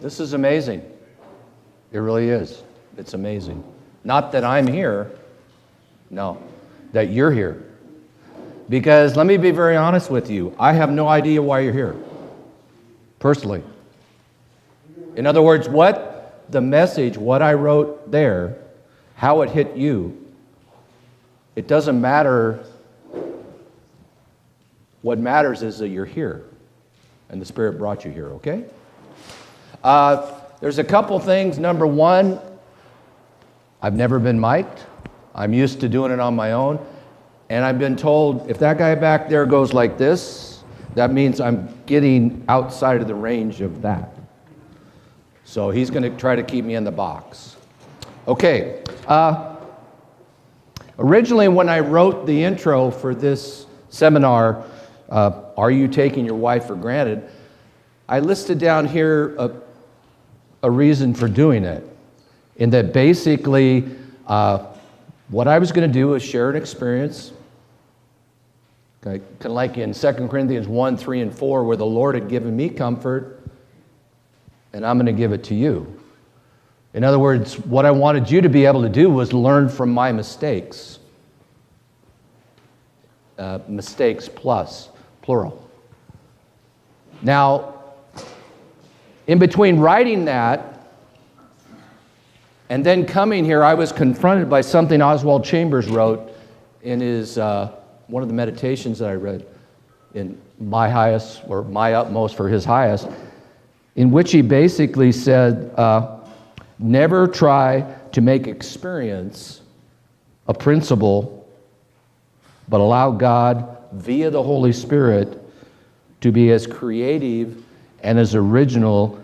This is amazing. It really is. It's amazing. Not that I'm here, no, that you're here. Because let me be very honest with you, I have no idea why you're here, personally. In other words, what the message, what I wrote there, how it hit you, it doesn't matter. What matters is that you're here, and the Spirit brought you here, okay? There's a couple things. Number one, I've never been mic'd. I'm used to doing it on my own. And I've been told, if that guy back there goes like this, that means I'm getting outside of the range of that. So he's going to try to keep me in the box. Okay. Originally, when I wrote the intro for this seminar, Are You Taking Your Wife for Granted?, I listed down here a reason for doing it. In that basically, what I was going to do is share an experience, okay, kind of like in 2 Corinthians 1, 3, and 4, where the Lord had given me comfort, and I'm going to give it to you. In other words, what I wanted you to be able to do was learn from my mistakes. Mistakes plus, plural. Now, in between writing that and then coming here, I was confronted by something Oswald Chambers wrote in his one of the meditations that I read in My Highest, or My Utmost for His Highest, in which he basically said, never try to make experience a principle, but allow God, via the Holy Spirit, to be as creative and as original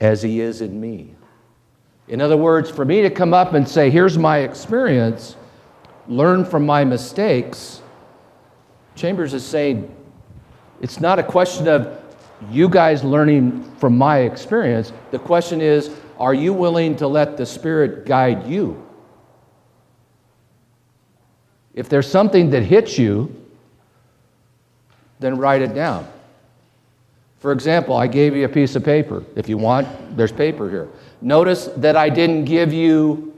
as He is in me. In other words, for me to come up and say, here's my experience, learn from my mistakes, Chambers is saying, it's not a question of you guys learning from my experience. The question is, are you willing to let the Spirit guide you? If there's something that hits you, then write it down. For example, I gave you a piece of paper. If you want, there's paper here. Notice that I didn't give you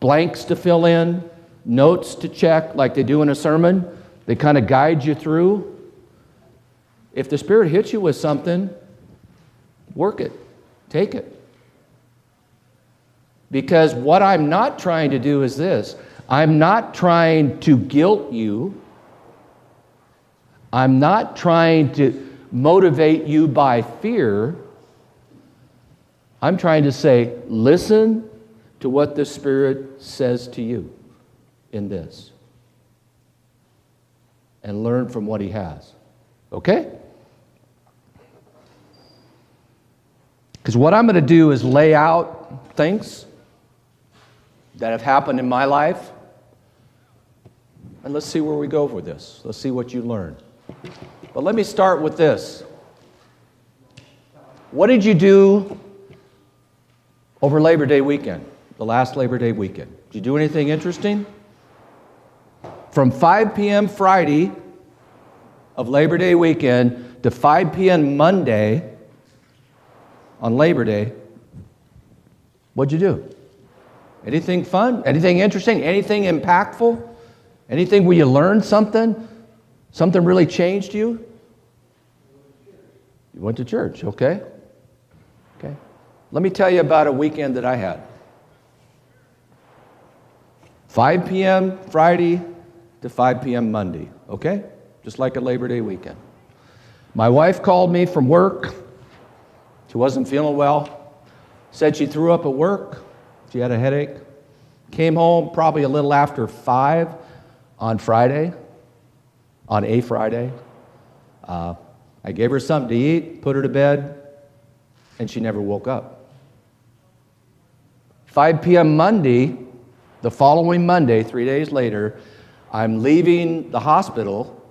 blanks to fill in, notes to check like they do in a sermon. They kind of guide you through. If the Spirit hits you with something, work it, take it. Because what I'm not trying to do is this. I'm not trying to guilt you. I'm not trying to motivate you by fear. I'm trying to say, listen to what the Spirit says to you in this. And learn from what He has. Okay? Because what I'm going to do is lay out things that have happened in my life. And let's see where we go with this. Let's see what you learn. But let me start with this. What did you do over Labor Day weekend, the last Labor Day weekend? Did you do anything interesting? From 5 p.m. Friday of Labor Day weekend to 5 p.m. Monday on Labor Day, what'd you do? Anything fun? Anything interesting? Anything impactful? Anything where you learned something? Something really changed you? You went to church, okay? Okay. Let me tell you about a weekend that I had. 5 p.m. Friday to 5 p.m. Monday, okay? Just like a Labor Day weekend. My wife called me from work. She wasn't feeling well. Said she threw up at work. She had a headache. Came home probably a little after 5 on Friday, on a Friday. I gave her something to eat, put her to bed, and she never woke up. 5 p.m. Monday, the following Monday, 3 days later, I'm leaving the hospital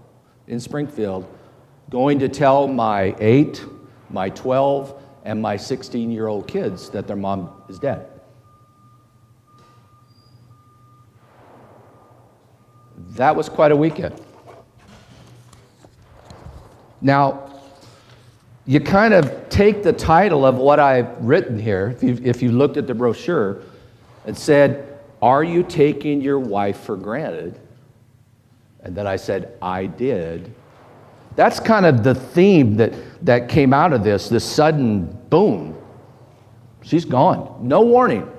in Springfield, going to tell my 8, my 12, and my 16-year-old kids that their mom is dead. That was quite a weekend. Now, you kind of take the title of what I've written here, if you looked at the brochure, and said, "Are you taking your wife for granted?" And then I said, "I did." That's kind of the theme that came out of this sudden boom. She's gone. No warning,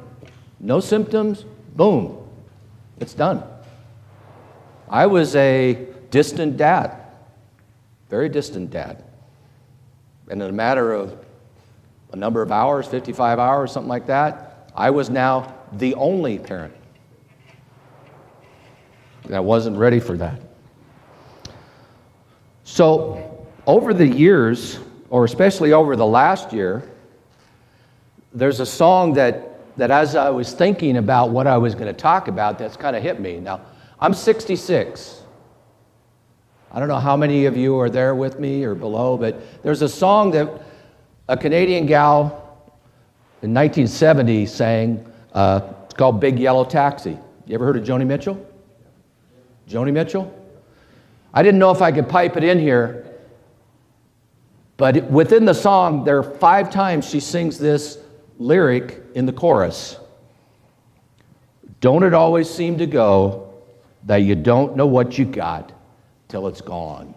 no symptoms, boom, it's done. I was a distant dad, very distant dad. And in a matter of a number of hours, 55 hours, something like that, I was now the only parent. And I wasn't ready for that. So over the years, or especially over the last year, there's a song that as I was thinking about what I was going to talk about, that's kind of hit me. Now, I'm 66. I don't know how many of you are there with me or below, but there's a song that a Canadian gal in 1970 sang. It's called Big Yellow Taxi. You ever heard of Joni Mitchell? Joni Mitchell? I didn't know if I could pipe it in here, but within the song, there are 5 times she sings this lyric in the chorus. Don't it always seem to go that you don't know what you got till it's gone?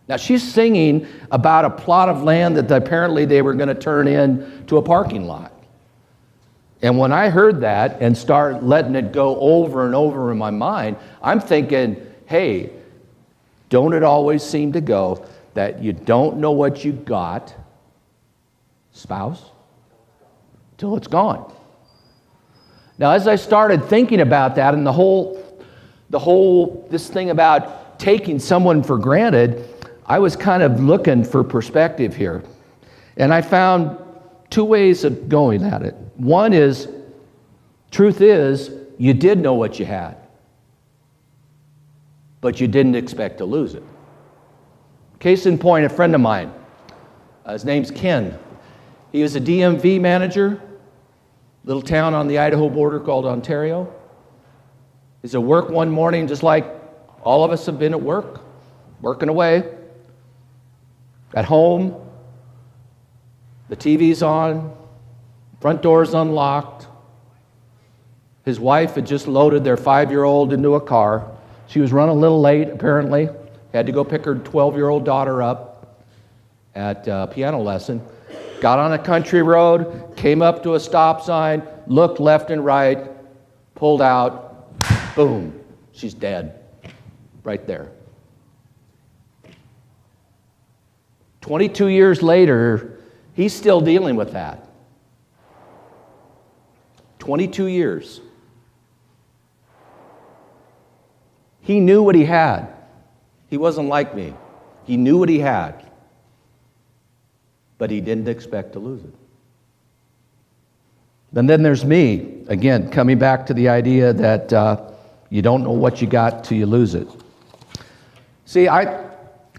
Now she's singing about a plot of land that apparently they were going to turn into a parking lot. And when I heard that and start letting it go over and over in my mind, I'm thinking, hey, don't it always seem to go that you don't know what you got, spouse, till it's gone? Now, as I started thinking about that and this thing about taking someone for granted, I was kind of looking for perspective here. And I found 2 ways of going at it. One is, truth is, you did know what you had, but you didn't expect to lose it. Case in point, a friend of mine, his name's Ken. He was a DMV manager, little town on the Idaho border called Ontario. He's at work one morning, just like all of us have been at work, working away. At home, the TV's on, front door's unlocked. His wife had just loaded their 5-year-old into a car. She was running a little late, apparently. Had to go pick her 12-year-old daughter up at piano lesson. Got on a country road, came up to a stop sign, looked left and right, pulled out, boom, she's dead, right there. 22 years later, he's still dealing with that. 22 years. He knew what he had. He wasn't like me. He knew what he had, but he didn't expect to lose it. And then there's me, again, coming back to the idea that you don't know what you got till you lose it. See,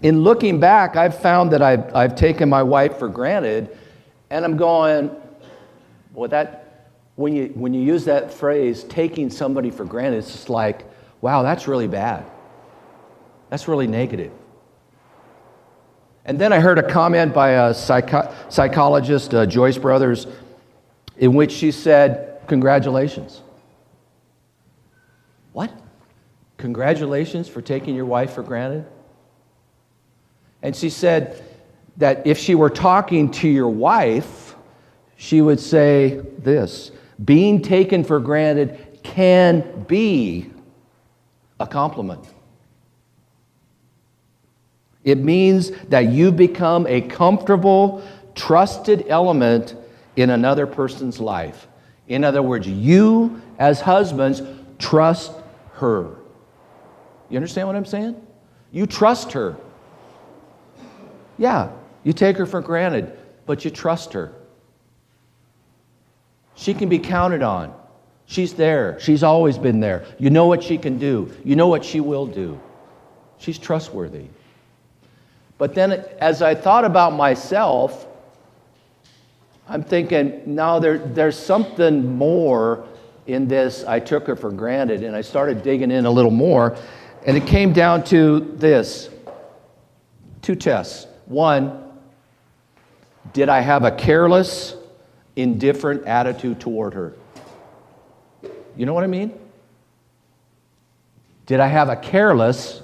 in looking back, I've found that I've taken my wife for granted, and I'm going, well, when you use that phrase, taking somebody for granted, it's just like, wow, that's really bad. That's really negative. And then I heard a comment by a psychologist, Joyce Brothers, in which she said, congratulations. What? Congratulations for taking your wife for granted? And she said that if she were talking to your wife, she would say this: being taken for granted can be a compliment. It means that you become a comfortable, trusted element in another person's life. In other words, you as husbands trust her. You understand what I'm saying? You trust her. Yeah, you take her for granted, but you trust her. She can be counted on. She's there. She's always been there. You know what she can do. You know what she will do. She's trustworthy. But then as I thought about myself, I'm thinking, no, there's something more in this. I took her for granted, and I started digging in a little more, and it came down to this. 2 tests. One, Did I have a careless, indifferent attitude toward her? You know what I mean? Did I have a careless,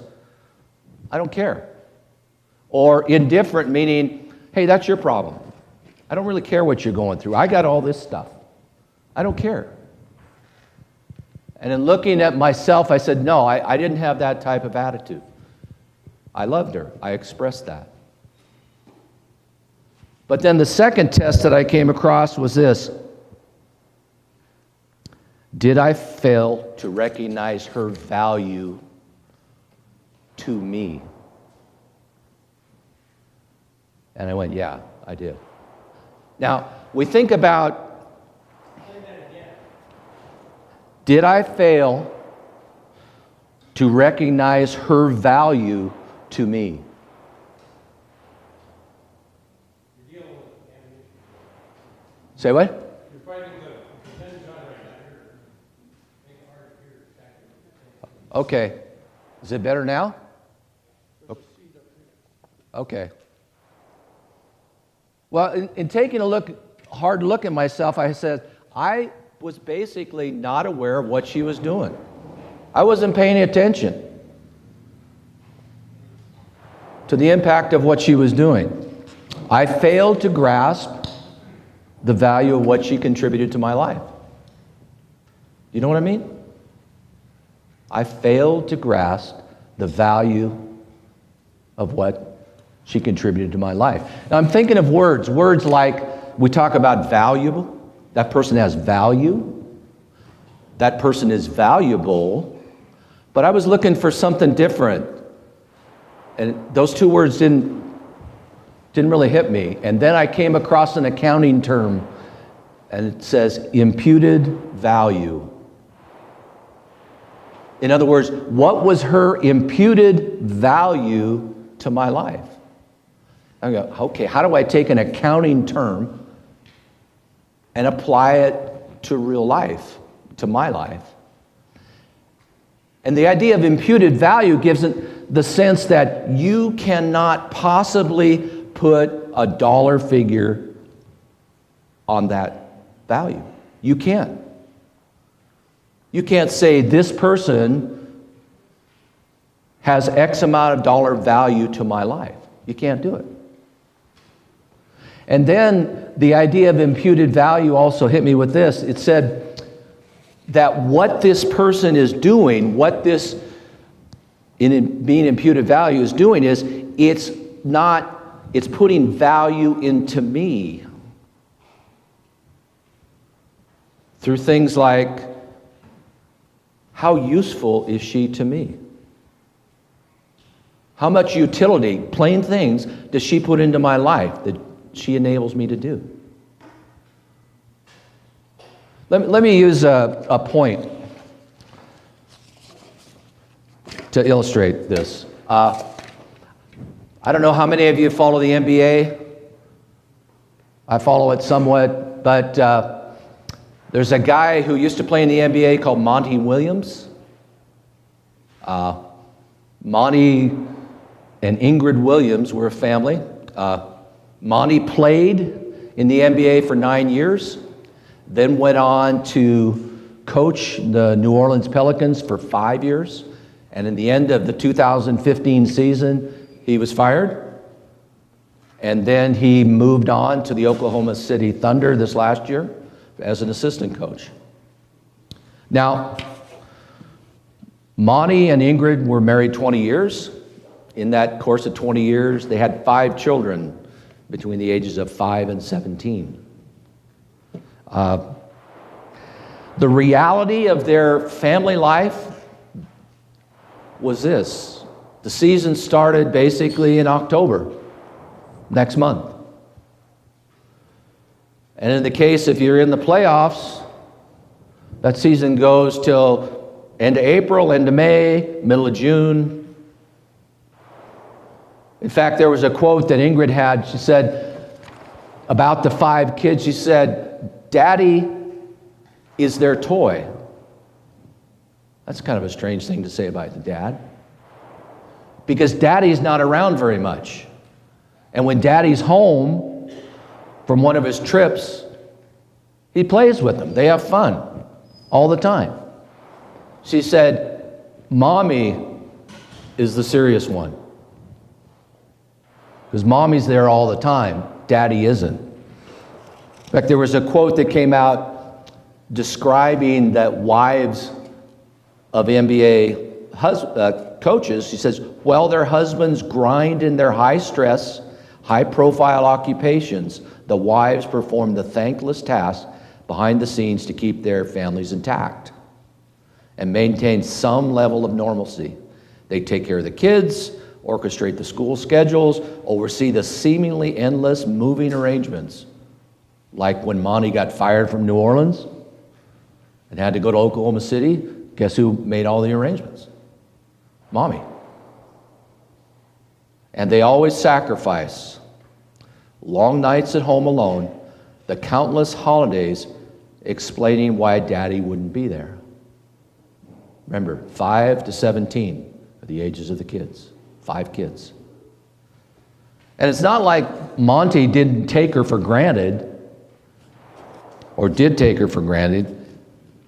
I don't care? Or indifferent, meaning, hey, that's your problem. I don't really care what you're going through. I got all this stuff. I don't care. And in looking at myself, I said, no, I didn't have that type of attitude. I loved her. I expressed that. But then the second test that I came across was this. Did I fail to recognize her value to me? And I went, yeah, I did. Now, we think about, did I fail to recognize her value to me? Say what? You're fighting the percentage on right now. Make it hard to hear. Okay. Is it better now? Okay. Well, in taking a hard look at myself, I said, I was basically not aware of what she was doing. I wasn't paying attention to the impact of what she was doing. I failed to grasp the value of what she contributed to my life. You know what I mean? I failed to grasp the value of what she contributed to my life. Now I'm thinking of words like we talk about valuable. That person has value. That person is valuable. But I was looking for something different. And those two words didn't really hit me. And then I came across an accounting term, and it says imputed value. In other words, what was her imputed value to my life? I go, okay, how do I take an accounting term and apply it to real life, to my life? And the idea of imputed value gives it the sense that you cannot possibly put a dollar figure on that value. You can't. You can't say this person has X amount of dollar value to my life. You can't do it. And then the idea of imputed value also hit me with this. It said that what this person is doing, what this in being imputed value is doing is it's putting value into me through things like, how useful is she to me? How much utility, plain things, does she put into my life that she enables me to do? Let me use a point to illustrate this. I don't know how many of you follow the NBA. I follow it somewhat, but there's a guy who used to play in the NBA called Monty Williams. Monty and Ingrid Williams were a family. Monty played in the NBA for 9 years, then went on to coach the New Orleans Pelicans for 5 years. And in the end of the 2015 season, he was fired. And then he moved on to the Oklahoma City Thunder this last year as an assistant coach. Now, Monty and Ingrid were married 20 years. In that course of 20 years, they had 5 children between the ages of 5 and 17. The reality of their family life was this. The season started basically in October, next month. And in the case, if you're in the playoffs, that season goes till end of April, end of May, middle of June. In fact, there was a quote that Ingrid had. She said about the 5 kids, she said, "Daddy is their toy." That's kind of a strange thing to say about the dad, because daddy's not around very much. And when daddy's home, from one of his trips, he plays with them. They have fun all the time. She said, Mommy is the serious one. Because Mommy's there all the time, Daddy isn't. In fact, there was a quote that came out describing that wives of NBA coaches, she says, while their husbands grind in their high-stress, high-profile occupations, the wives perform the thankless task behind the scenes to keep their families intact and maintain some level of normalcy. They take care of the kids, orchestrate the school schedules, oversee the seemingly endless moving arrangements. Like when Monty got fired from New Orleans and had to go to Oklahoma City, guess who made all the arrangements? Mommy. And they always sacrifice long nights at home alone, the countless holidays explaining why Daddy wouldn't be there. Remember, 5 to 17 are the ages of the kids. 5 kids. And it's not like Monty didn't take her for granted or did take her for granted.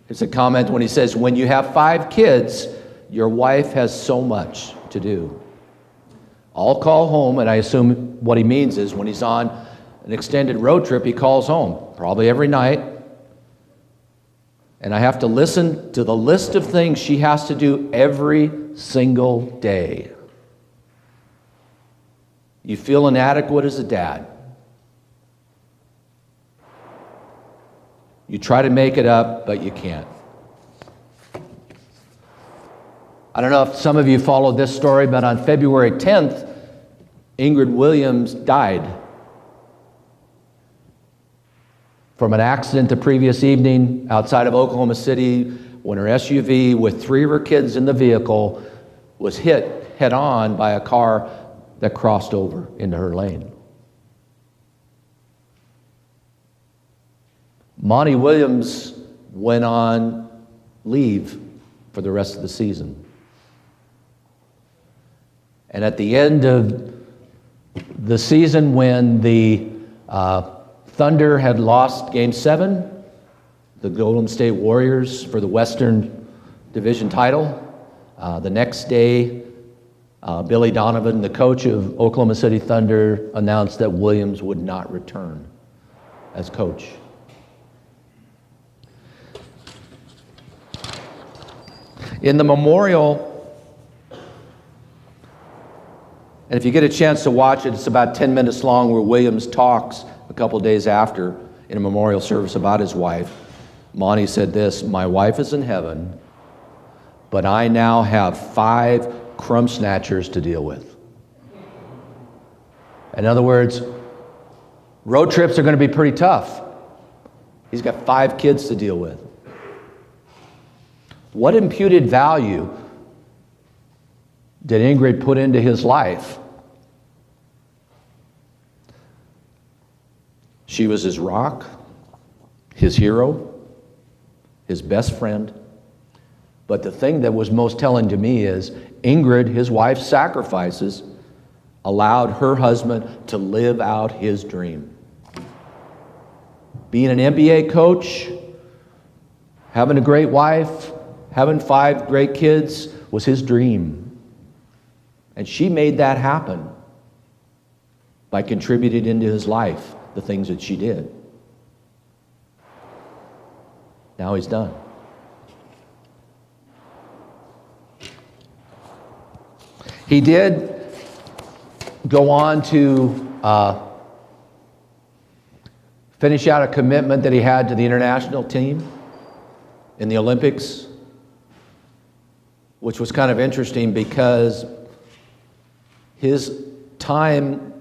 It's a comment when he says, when you have 5 kids, your wife has so much to do. I'll call home, and I assume what he means is when he's on an extended road trip, he calls home, probably every night. And I have to listen to the list of things she has to do every single day. You feel inadequate as a dad. You try to make it up, but you can't. I don't know if some of you followed this story, but on February 10th, Ingrid Williams died from an accident the previous evening outside of Oklahoma City when her SUV with 3 of her kids in the vehicle was hit head-on by a car that crossed over into her lane. Monty Williams went on leave for the rest of the season. And at the end of the season, when the Thunder had lost Game 7, the Golden State Warriors for the Western Division title, the next day, Billy Donovan, the coach of Oklahoma City Thunder, announced that Williams would not return as coach. In the memorial, and if you get a chance to watch it, it's about 10 minutes long, where Williams talks a couple days after in a memorial service about his wife. Monty said this, "My wife is in heaven, but I now have 5 crumb snatchers to deal with." In other words, road trips are going to be pretty tough. He's got 5 kids to deal with. What imputed value did Ingrid put into his life? She was his rock, his hero, his best friend. But the thing that was most telling to me is Ingrid, his wife's sacrifices, allowed her husband to live out his dream. Being an NBA coach, having a great wife, having 5 great kids was his dream. And she made that happen by contributing into his life the things that she did. Now he's done. He did go on to finish out a commitment that he had to the international team in the Olympics, which was kind of interesting because his time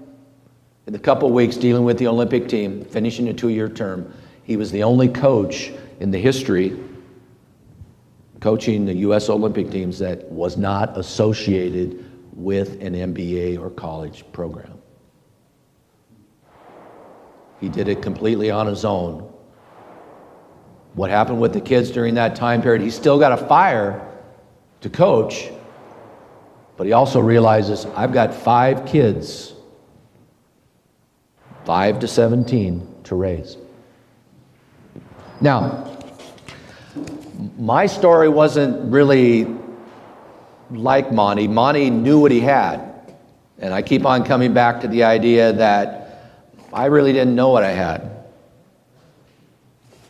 in the couple weeks dealing with the Olympic team, finishing a 2-year term, he was the only coach in the history coaching the U.S. Olympic teams that was not associated with an MBA or college program. He did it completely on his own. What happened with the kids during that time period, he still got a fire to coach, but he also realizes, I've got 5 kids 5 to 17 to raise. Now, my story wasn't really like Monty. Monty knew what he had. And I keep on coming back to the idea that I really didn't know what I had.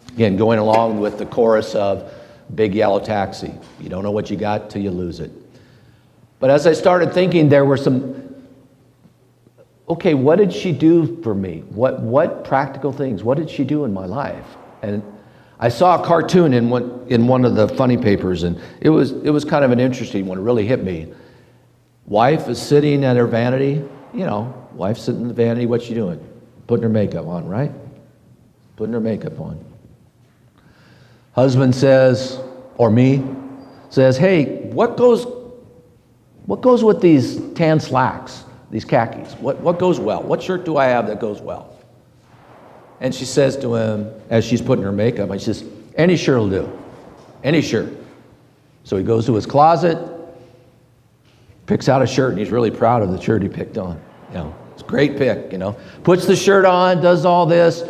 Again, going along with the chorus of Big Yellow Taxi. You don't know what you got till you lose it. But as I started thinking, there were some, okay, what did she do for me? What practical things? What did she do in my life? And I saw a cartoon in one of the funny papers, and it was kind of an interesting one. It really hit me. Wife is sitting at her vanity. You know, wife sitting in the vanity. What's she doing? Putting her makeup on, right? Putting her makeup on. Husband says, or me, says, hey, what goes with these tan slacks, these khakis? What goes well? What shirt do I have that goes well? And she says to him, as she's putting her makeup, she says, any shirt will do. Any shirt. So he goes to his closet, picks out a shirt, and he's really proud of the shirt he picked on. You know, it's a great pick, you know. Puts the shirt on, does all this.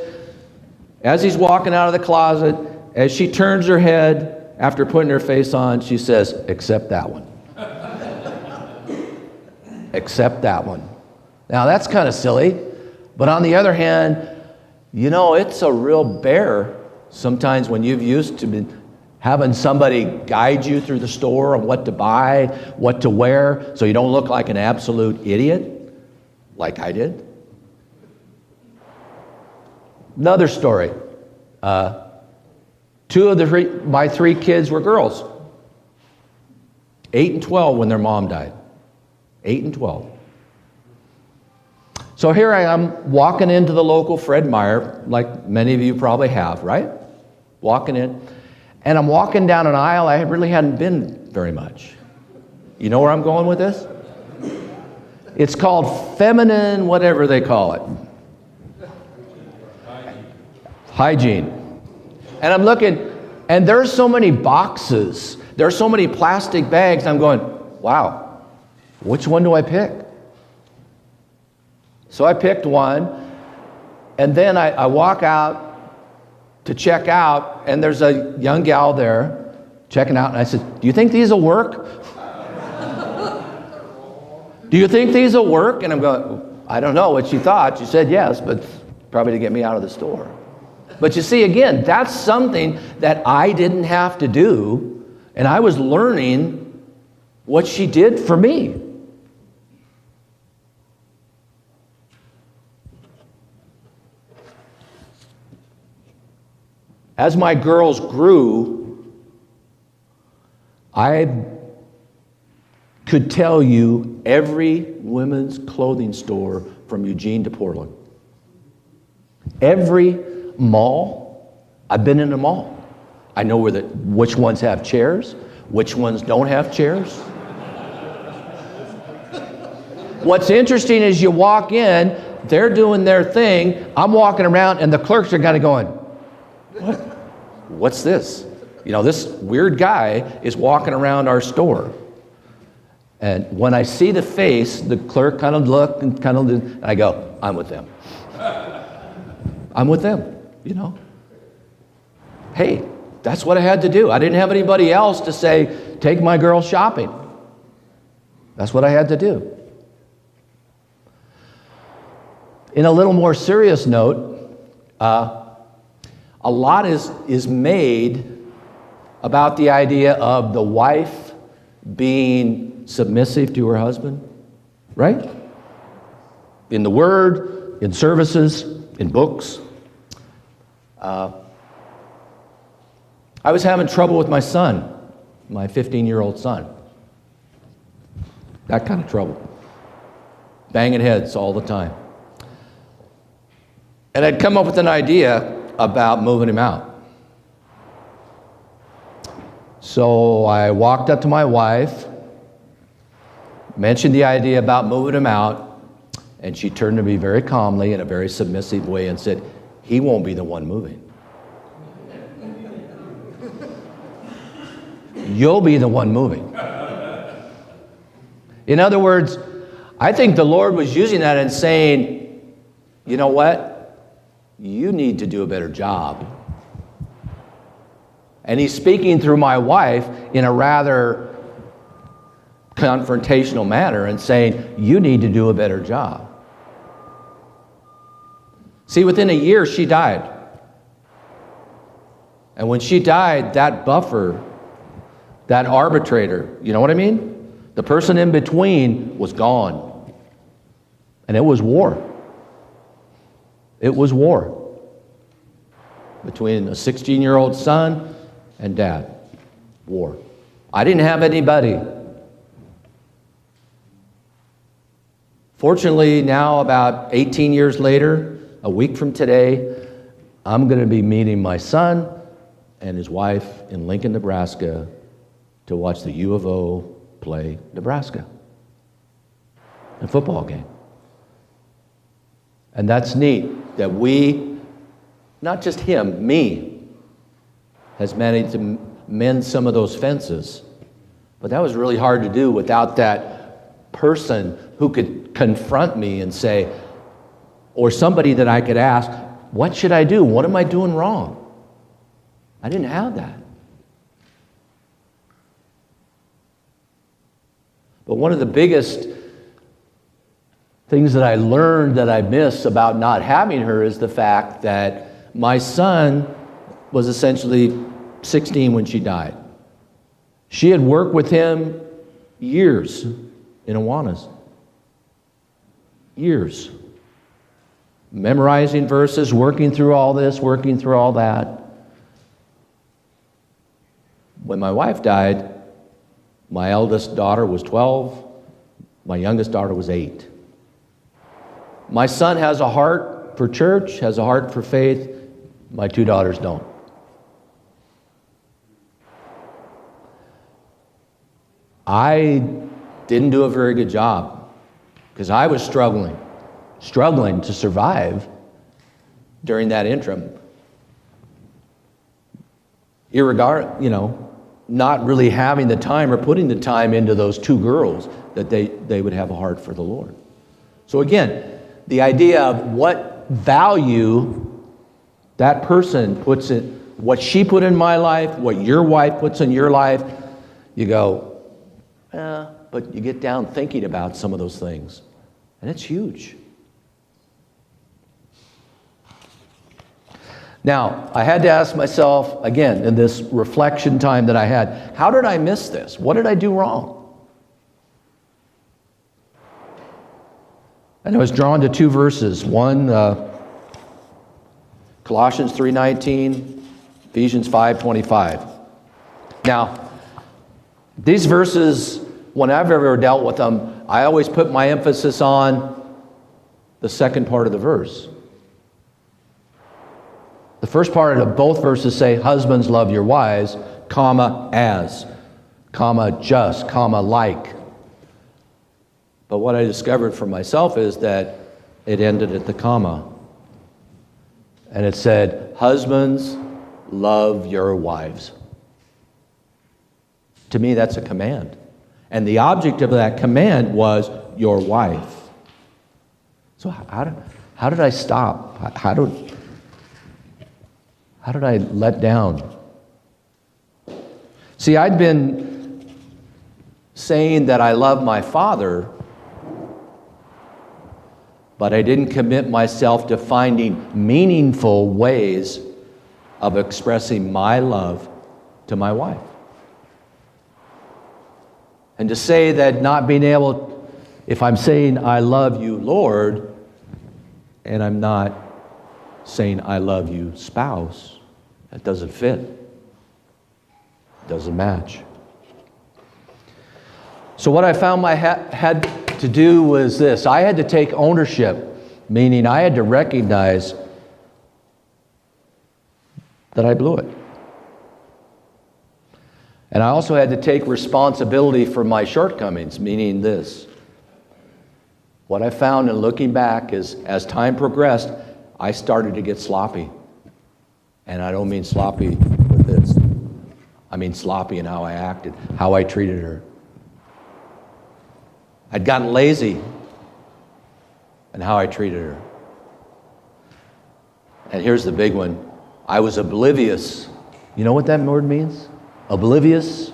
As he's walking out of the closet, as she turns her head after putting her face on, she says, except that one. Except that one. Now that's kind of silly, but on the other hand, you know, it's a real bear sometimes when you've used to be having somebody guide you through the store on what to buy, what to wear, so you don't look like an absolute idiot, like I did. Another story. Two of my three kids were girls. 8 and 12 when their mom died. 8 and 12. So here I am walking into the local Fred Meyer, like many of you probably have, right? Walking in. And I'm walking down an aisle I really hadn't been very much. You know where I'm going with this? It's called feminine, whatever they call it. Hygiene. And I'm looking, and there's so many boxes. There's so many plastic bags. I'm going, wow, which one do I pick? So I picked one, and then I walk out to check out, and there's a young gal there checking out, and I said, do you think these will work? Do you think these will work? And I'm going, I don't know what she thought. She said yes, but probably to get me out of the store. But you see, again, that's something that I didn't have to do, and I was learning what she did for me. As my girls grew, I could tell you every women's clothing store from Eugene to Portland. Every mall, I've been in a mall. I know which ones have chairs, which ones don't have chairs. What's interesting is you walk in, they're doing their thing, I'm walking around, and the clerks are kind of going, what's this? You know, this weird guy is walking around our store. And when I see the face, the clerk kind of look and kind of, and I go, I'm with them. I'm with them, you know. Hey, that's what I had to do. I didn't have anybody else to say, take my girl shopping. That's what I had to do. In a little more serious note, a lot is made about the idea of the wife being submissive to her husband, right? In the Word, in services, in books. I was having trouble with my son, my 15-year-old son. That kind of trouble. Banging heads all the time. And I'd come up with an idea about moving him out. So I walked up to my wife, mentioned the idea about moving him out, and she turned to me very calmly in a very submissive way and said, he won't be the one moving. You'll be the one moving. In other words, I think the Lord was using that and saying, you know what? You need to do a better job. And he's speaking through my wife in a rather confrontational manner and saying, you need to do a better job. See, within a year, she died. And when she died, that buffer, that arbitrator, you know what I mean? The person in between was gone. And it was war. It was war between a 16-year-old son and dad. War. I didn't have anybody. Fortunately, now about 18 years later, a week from today, I'm going to be meeting my son and his wife in Lincoln, Nebraska to watch the U of O play Nebraska. A football game. And that's neat that we, not just him, me, has managed to mend some of those fences. But that was really hard to do without that person who could confront me and say, or somebody that I could ask, what should I do? What am I doing wrong? I didn't have that. But one of the biggest things that I learned that I miss about not having her is the fact that my son was essentially 16 when she died. She had worked with him years in Awanas. Years. Memorizing verses, working through all this, working through all that. When my wife died, my eldest daughter was 12, my youngest daughter was 8. My son has a heart for church, has a heart for faith. My 2 daughters don't. I didn't do a very good job because I was struggling to survive during that interim. Not really having the time or putting the time into those 2 girls that they would have a heart for the Lord. So again, the idea of what value that person puts in, what she put in my life, what your wife puts in your life, you go, but you get down thinking about some of those things. And it's huge. Now, I had to ask myself, again, in this reflection time that I had, how did I miss this? What did I do wrong? And I was drawn to 2 verses. One, Colossians 3:19, Ephesians 5:25. Now, these verses, when I've ever dealt with them, I always put my emphasis on the second part of the verse. The first part of both verses say, husbands, love your wives, comma, as, comma, just, comma, like. But what I discovered for myself is that it ended at the comma. And it said, husbands, love your wives. To me, that's a command. And the object of that command was your wife. So how did I stop? How did I let down? See, I'd been saying that I love my father, but I didn't commit myself to finding meaningful ways of expressing my love to my wife. And to say that not being able, if I'm saying I love you, Lord, and I'm not saying I love you, spouse, that doesn't fit. It doesn't match. So what I found I had to do was this. I had to take ownership, meaning I had to recognize that I blew it. And I also had to take responsibility for my shortcomings, meaning this. What I found in looking back is, as time progressed, I started to get sloppy. And I don't mean sloppy with this. I mean sloppy in how I acted, how I treated her. I'd gotten lazy in how I treated her. And here's the big one. I was oblivious. You know what that word means? Oblivious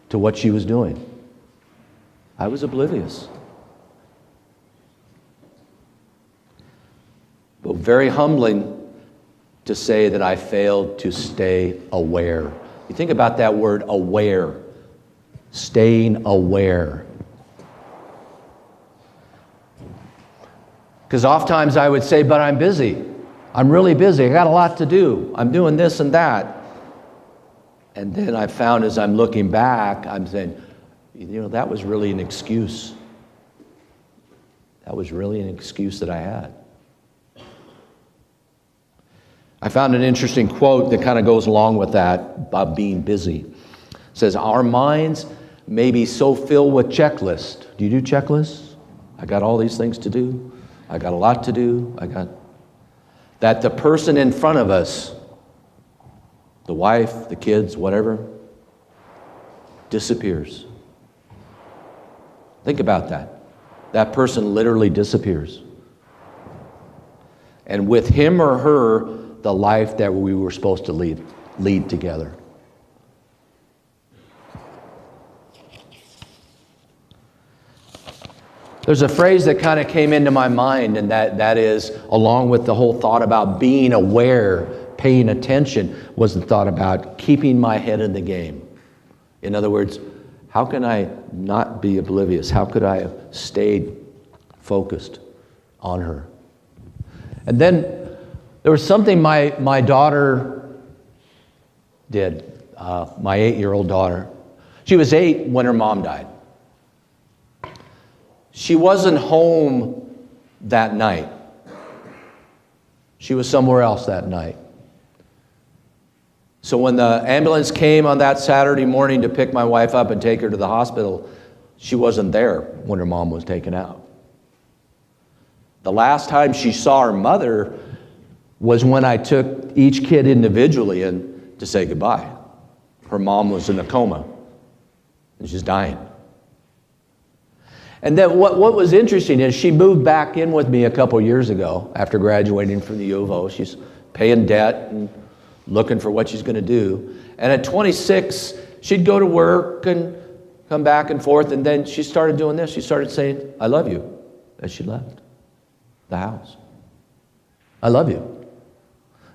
to what she was doing. I was oblivious. But very humbling to say that I failed to stay aware. You think about that word, aware. Staying aware. Because oftentimes I would say, but I'm busy. I'm really busy. I got a lot to do. I'm doing this and that. And then I found as I'm looking back, I'm saying, that was really an excuse. That was really an excuse that I had. I found an interesting quote that kind of goes along with that about being busy. It says, our minds may be so filled with checklists. Do you do checklists? I got all these things to do. I got a lot to do. That the person in front of us, the wife, the kids, whatever, disappears. Think about that. That person literally disappears. And with him or her, the life that we were supposed to lead together. There's a phrase that kind of came into my mind, and that is, along with the whole thought about being aware, paying attention, was the thought about keeping my head in the game. In other words, how can I not be oblivious? How could I have stayed focused on her? And then there was something my daughter did, my 8-year-old daughter. She was 8 when her mom died. She wasn't home that night. She was somewhere else that night. So when the ambulance came on that Saturday morning to pick my wife up and take her to the hospital, she wasn't there when her mom was taken out. The last time she saw her mother was when I took each kid individually in to say goodbye. Her mom was in a coma, and she's dying. And then what was interesting is she moved back in with me a couple years ago after graduating from the U of O. She's paying debt and looking for what she's going to do. And at 26, she'd go to work and come back and forth, and then she started doing this. She started saying, I love you, as she left the house. I love you.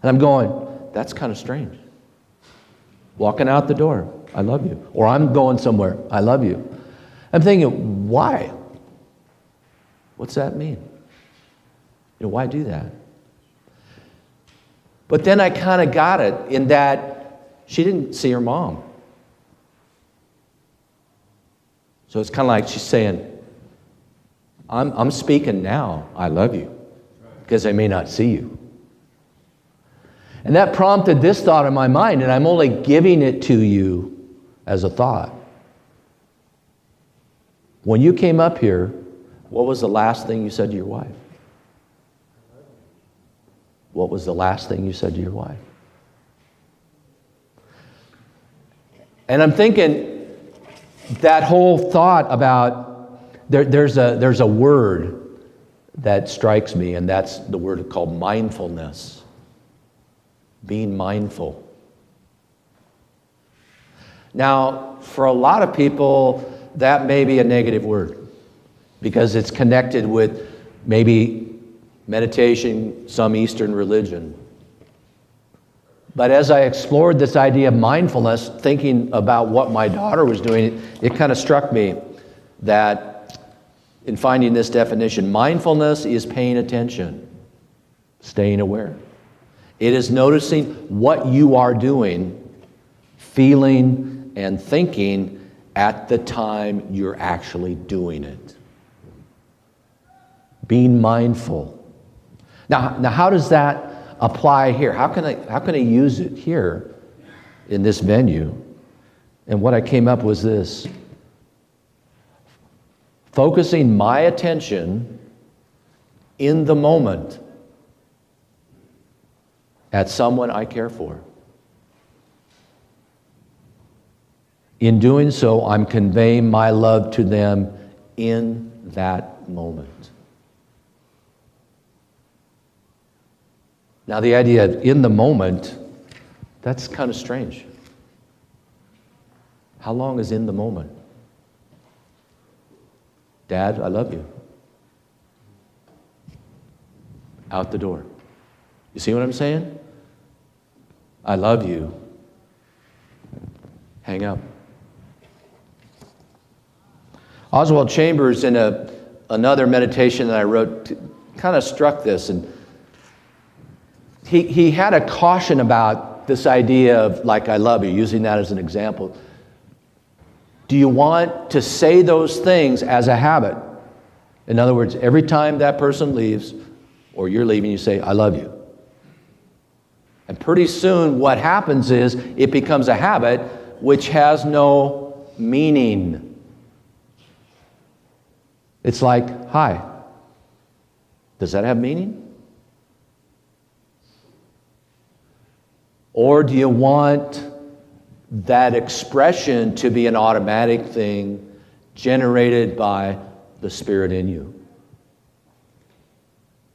And I'm going, that's kind of strange. Walking out the door, I love you. Or I'm going somewhere, I love you. I'm thinking, why? What's that mean? Why do that? But then I kind of got it in that she didn't see her mom. So it's kind of like she's saying, I'm speaking now, I love you, because I may not see you. And that prompted this thought in my mind, and I'm only giving it to you as a thought. When you came up here, what was the last thing you said to your wife? What was the last thing you said to your wife? And I'm thinking that whole thought about, there's a word that strikes me, and that's the word called mindfulness. Being mindful. Now, for a lot of people, that may be a negative word because it's connected with maybe meditation, some Eastern religion. But as I explored this idea of mindfulness, thinking about what my daughter was doing, it kind of struck me that in finding this definition, mindfulness is paying attention, staying aware. It is noticing what you are doing, feeling, and thinking at the time you're actually doing it. Being mindful. Now how does that apply here? How can I use it here in this venue? And what I came up was this. Focusing my attention in the moment at someone I care for. In doing so, I'm conveying my love to them in that moment. Now, the idea of in the moment, that's kind of strange. How long is in the moment? Dad, I love you. Out the door. You see what I'm saying? I love you. Hang up. Oswald Chambers, in another meditation that I wrote, kind of struck this, and he had a caution about this idea of like, I love you, using that as an example. Do you want to say those things as a habit? In other words, every time that person leaves, or you're leaving, you say, I love you. And pretty soon what happens is it becomes a habit which has no meaning. It's like, hi. Does that have meaning? Or do you want that expression to be an automatic thing generated by the Spirit in you?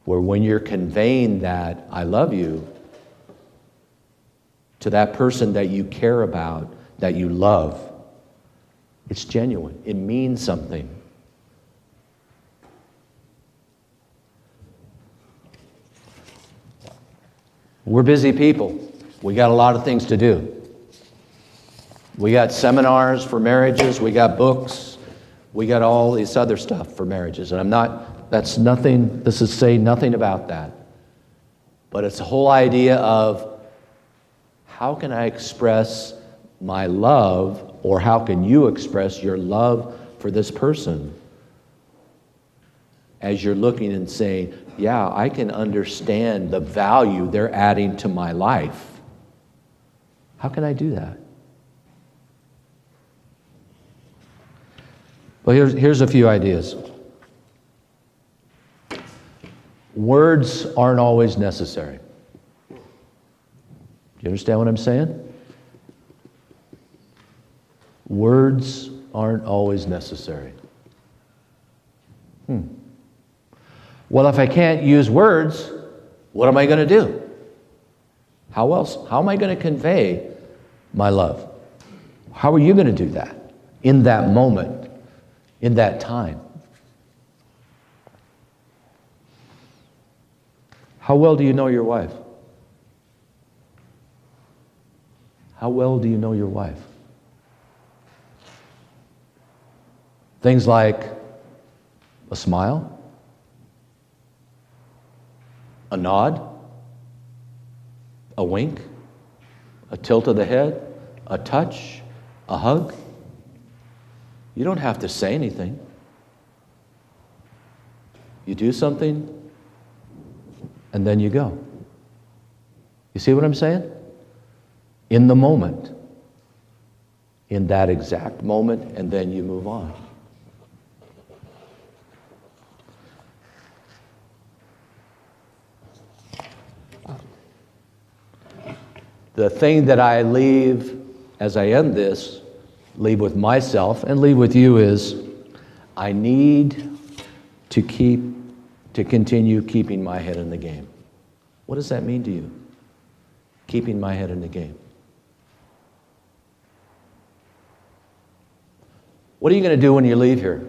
Where when you're conveying that, I love you, to that person that you care about, that you love, it's genuine. It means something. We're busy people. We got a lot of things to do. We got seminars for marriages. We got books. We got all this other stuff for marriages. And this is saying nothing about that. But it's the whole idea of how can I express my love, or how can you express your love for this person as you're looking and saying, yeah, I can understand the value they're adding to my life. How can I do that? Well, here's a few ideas. Words aren't always necessary. Do you understand what I'm saying? Words aren't always necessary. Well, if I can't use words, what am I going to do? How else? How am I going to convey my love? How are you going to do that in that moment, in that time? How well do you know your wife? How well do you know your wife? Things like a smile, a nod, a wink, a tilt of the head, a touch, a hug. You don't have to say anything. You do something, and then you go. You see what I'm saying? In the moment. In that exact moment, and then you move on. The thing that I leave, as I end this, leave with myself and leave with you is, I need to continue keeping my head in the game. What does that mean to you? Keeping my head in the game. What are you going to do when you leave here?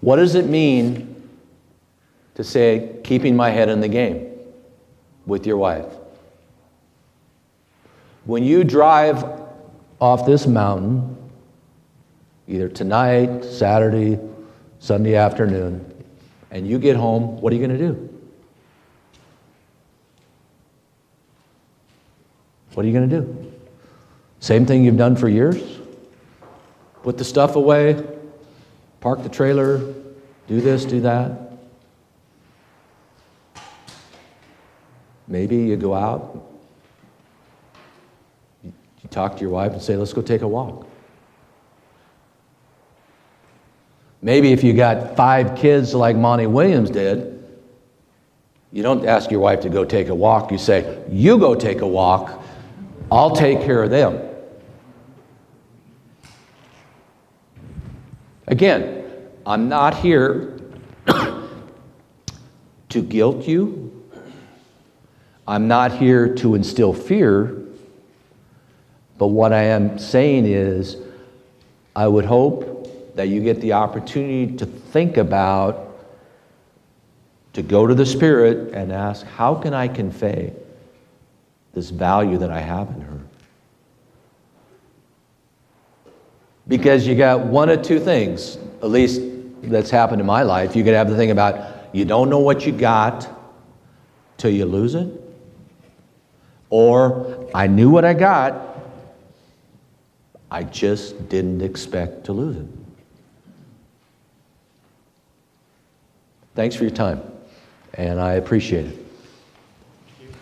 What does it mean to say, keeping my head in the game with your wife? When you drive off this mountain, either tonight, Saturday, Sunday afternoon, and you get home, what are you going to do? What are you going to do? Same thing you've done for years? Put the stuff away, park the trailer, do this, do that. Maybe you go out, you talk to your wife and say, let's go take a walk. Maybe if you got 5 kids like Monty Williams did, you don't ask your wife to go take a walk. You say, you go take a walk, I'll take care of them. Again, I'm not here to guilt you I'm not here to instill fear, but what I am saying is, I would hope that you get the opportunity to think about, to go to the Spirit and ask, how can I convey this value that I have in her? Because you got one of two things, at least that's happened in my life. You could have the thing about, you don't know what you got till you lose it. Or, I knew what I got, I just didn't expect to lose it. Thanks for your time, and I appreciate it.